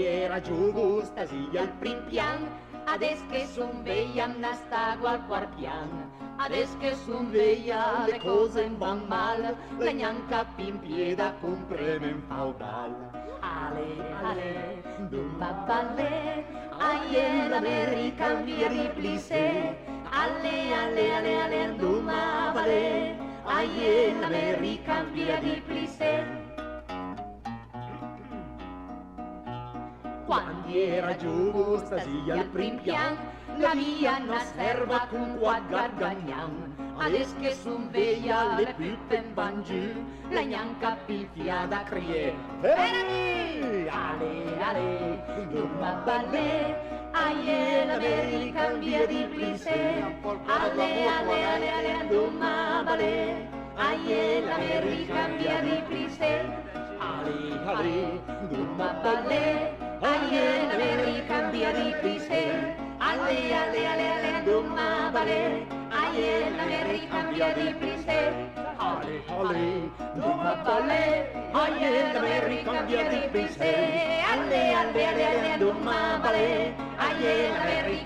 era giù stasi al prim pian, ades che son veia una stago al quart pian, ades che son veia le cose van mal, la gnanca in pieda compremen faudal. Ale, ale, dumba balle, aie l'America via di plissé, ale, ale, ale, ale, dumba balle, aie l'America via di plissé. Quando era giù stasi al prim pian, la via una serva con qua gargagnan, ades che son veia le putten van giù, la gnanca pilfiada crie, fermi! Ale, ale, dumba balle, aie l'America via di plissé, ale, ale, ale, ale, dumba balle, aie l'America via di plissé, ale, ale, dumba balle, aie l'America via di plissé, ale, ale, ale, ale, dumba balle, aie l'America via di plissé, ale, ale, dumba balle, aie l'America via di plissé, ale, ale, ale, ale, dumba balle, aie l'America